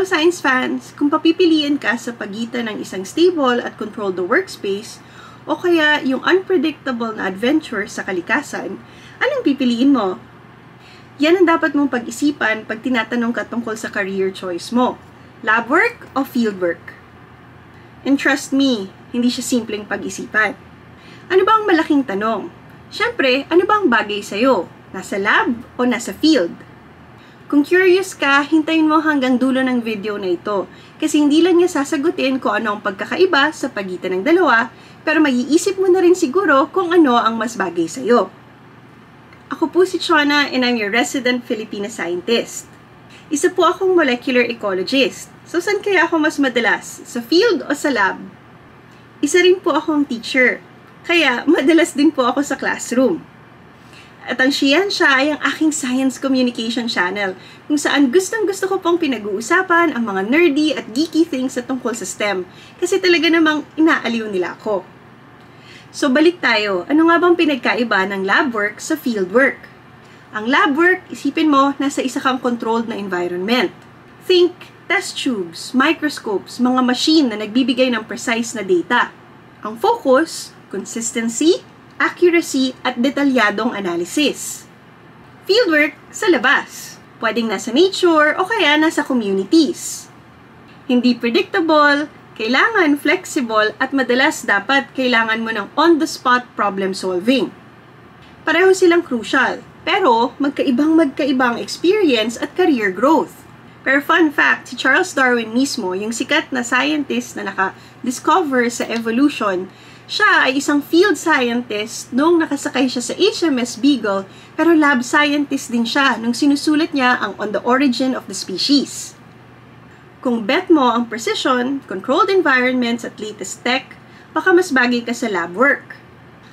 Hello science fans! Kung papipiliin ka sa pagitan ng isang stable at controlled workspace o kaya yung unpredictable na adventure sa kalikasan, anong pipiliin mo? Yan ang dapat mong pag-isipan pag tinatanong ka tungkol sa career choice mo. Lab work o field work? And trust me, hindi siya simpleng pag-isipan. Ano ba ang malaking tanong? Siyempre, ano ba ang bagay sa'yo? Nasa lab o nasa field? Kung curious ka, hintayin mo hanggang dulo ng video na ito kasi hindi lang niya sasagutin kung ano ang pagkakaiba sa pagitan ng dalawa, pero maiisip mo na rin siguro kung ano ang mas bagay sa'yo. Ako po si Chona and I'm your resident Filipina scientist. Isa po akong molecular ecologist. So saan kaya ako mas madalas? Sa field o sa lab? Isa rin po akong teacher, kaya madalas din po ako sa classroom. At ang Scientia ay ang aking science communication channel kung saan gustong-gusto ko pong pinag-uusapan ang mga nerdy at geeky things sa tungkol sa STEM kasi talaga namang inaaliw nila ako. So balik tayo, ano nga bang pinagkaiba ng lab work sa field work? Ang lab work, isipin mo, nasa isa kang controlled na environment. Think test tubes, microscopes, mga machine na nagbibigay ng precise na data. Ang focus, consistency, accuracy at detalyadong analysis. Fieldwork sa labas. Pwedeng nasa nature o kaya nasa communities. Hindi predictable, kailangan flexible at madalas dapat kailangan mo ng on-the-spot problem solving. Pareho silang crucial, pero magkaibang experience at career growth. Pero fun fact, si Charles Darwin mismo, yung sikat na scientist na naka-discover sa evolution, siya ay isang field scientist nung nakasakay siya sa HMS Beagle, pero lab scientist din siya nung sinusulat niya ang On the Origin of the Species. Kung bet mo ang precision, controlled environments at latest tech, baka mas bagay ka sa lab work.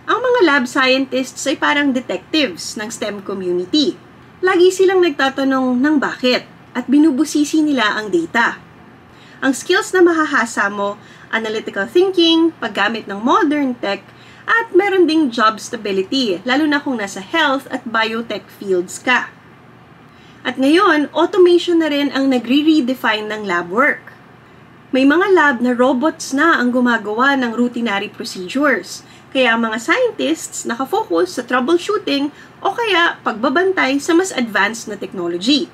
Ang mga lab scientists ay parang detectives ng STEM community. Lagi silang nagtatanong ng bakit at binubusisi nila ang data. Ang skills na mahahasa mo, analytical thinking, paggamit ng modern tech, at meron ding job stability, lalo na kung nasa health at biotech fields ka. At ngayon, automation na rin ang nagre-redefine ng lab work. May mga lab na robots na ang gumagawa ng routinary procedures, kaya ang mga scientists nakafocus sa troubleshooting o kaya pagbabantay sa mas advanced na technology.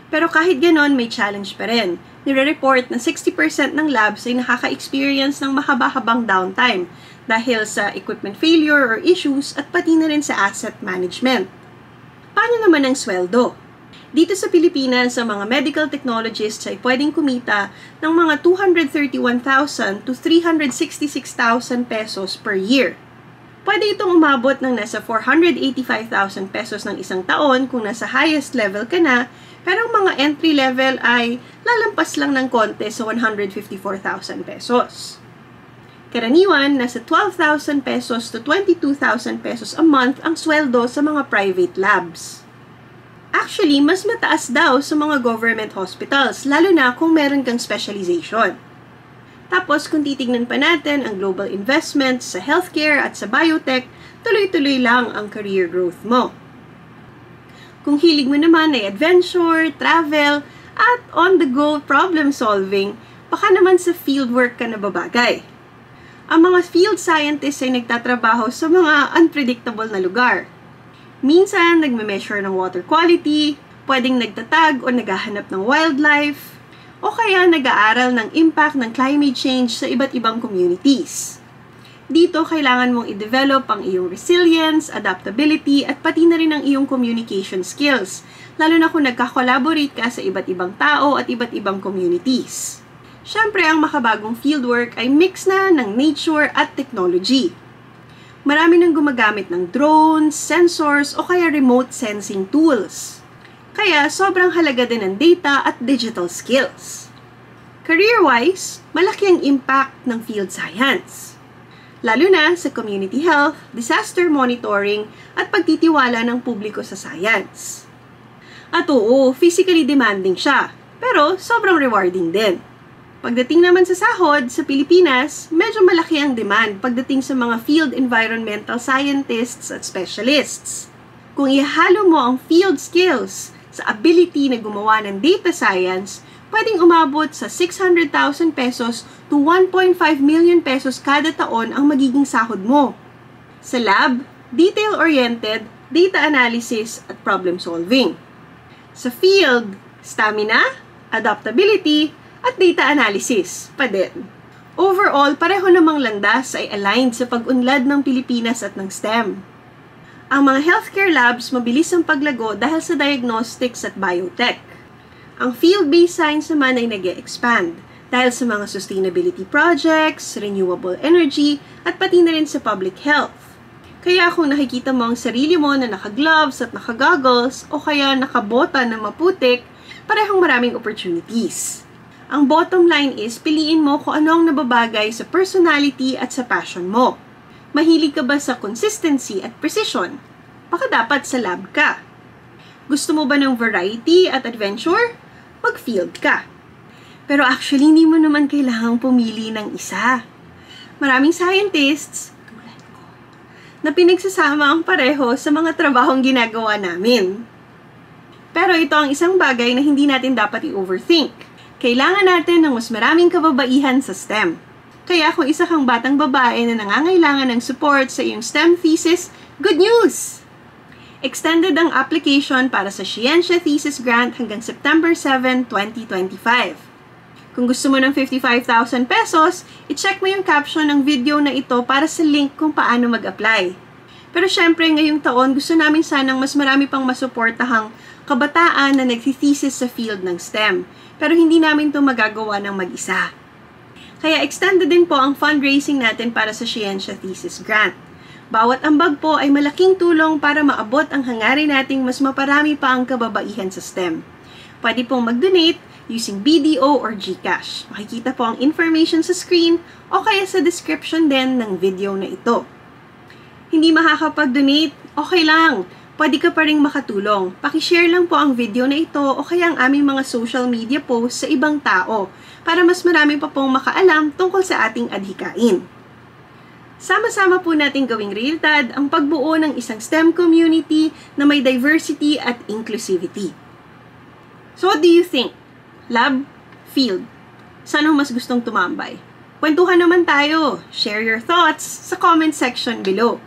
Pero kahit ganon, may challenge pa rin. Nire-report na 60% ng labs ay nakaka-experience ng mahaba-habang downtime dahil sa equipment failure or issues at pati na rin sa asset management. Paano naman ang sweldo? Dito sa Pilipinas, ang mga medical technologists ay pwedeng kumita ng mga 231,000 to 366,000 pesos per year. Pwede itong umabot ng nasa 485,000 pesos ng isang taon kung nasa highest level ka na, pero ang mga entry level ay lalampas lang ng konti sa 154,000 pesos. Karaniwan, nasa 12,000 pesos to 22,000 pesos a month ang sweldo sa mga private labs. Actually, mas mataas daw sa mga government hospitals, lalo na kung meron kang specialization. Tapos, kung titignan pa natin ang global investments sa healthcare at sa biotech, tuloy-tuloy lang ang career growth mo. Kung hilig mo naman ay adventure, travel, at on-the-go problem solving, baka naman sa fieldwork ka na babagay. Ang mga field scientists ay nagtatrabaho sa mga unpredictable na lugar. Minsan, nagme-measure ng water quality, pwedeng nagtatag o naghahanap ng wildlife, o kaya nag-aaral ng impact ng climate change sa iba't ibang communities. Dito, kailangan mong i-develop ang iyong resilience, adaptability, at pati na rin ang iyong communication skills, lalo na kung nagka-collaborate ka sa iba't ibang tao at iba't ibang communities. Siyempre, ang makabagong fieldwork ay mix na ng nature at technology. Marami nang gumagamit ng drones, sensors, o kaya remote sensing tools. Kaya, sobrang halaga din ng data at digital skills. Career-wise, malaki ang impact ng field science. Lalo na sa community health, disaster monitoring, at pagtitiwala ng publiko sa science. At oo, physically demanding siya, pero sobrang rewarding din. Pagdating naman sa sahod, sa Pilipinas, medyo malaki ang demand pagdating sa mga field environmental scientists at specialists. Kung ihalo mo ang field skills sa ability na gumawa ng data science, pwedeng umabot sa 600,000 pesos to 1.5 million pesos kada taon ang magiging sahod mo. Sa lab, detail-oriented, data analysis at problem solving. Sa field, stamina, adaptability, at data analysis pa din. Overall, pareho namang landas ay aligned sa pag-unlad ng Pilipinas at ng STEM. Ang mga healthcare labs mabilis ang paglago dahil sa diagnostics at biotech. Ang field-based science naman ay nag-e-expand dahil sa mga sustainability projects, renewable energy, at pati na rin sa public health. Kaya kung nakikita mo ang sarili mo na naka-gloves at naka-goggles o kaya nakabota na maputik, parehong maraming opportunities. Ang bottom line is, piliin mo kung ano ang nababagay sa personality at sa passion mo. Mahilig ka ba sa consistency at precision? Baka dapat sa lab ka. Gusto mo ba ng variety at adventure? Mag-field ka. Pero actually, hindi mo naman kailangang pumili ng isa. Maraming scientists, tulad ko, na pinagsasama ang pareho sa mga trabahong ginagawa namin. Pero ito ang isang bagay na hindi natin dapat i-overthink. Kailangan natin ng mas maraming kababaihan sa STEM. Kaya kung isa kang batang babae na nangangailangan ng support sa iyong STEM thesis, good news! Extended ang application para sa Scientia Thesis Grant hanggang September 7, 2025. Kung gusto mo ng 55,000 pesos, i-check mo yung caption ng video na ito para sa link kung paano mag-apply. Pero syempre, ngayong taon, gusto namin sanang mas marami pang masuportahang kabataan na nagsithesis sa field ng STEM. Pero hindi namin ito magagawa ng mag-isa. Kaya extended din po ang fundraising natin para sa Scientia Thesis Grant. Bawat ambag po ay malaking tulong para maabot ang hangarin nating mas maparami pa ang kababaihan sa STEM. Pwede pong mag-donate using BDO or GCash. Makikita po ang information sa screen o kaya sa description din ng video na ito. Hindi makakapag-donate? Okay lang. Pwede ka pa rin makatulong. Pakishare lang po ang video na ito o kaya ang aming mga social media posts sa ibang tao para mas marami pa pong makaalam tungkol sa ating adhikain. Sama-sama po natin gawing realidad ang pagbuo ng isang STEM community na may diversity at inclusivity. So what do you think? Lab? Field? Saan mo mas gustong tumambay? Kwentuhan naman tayo. Share your thoughts sa comment section below.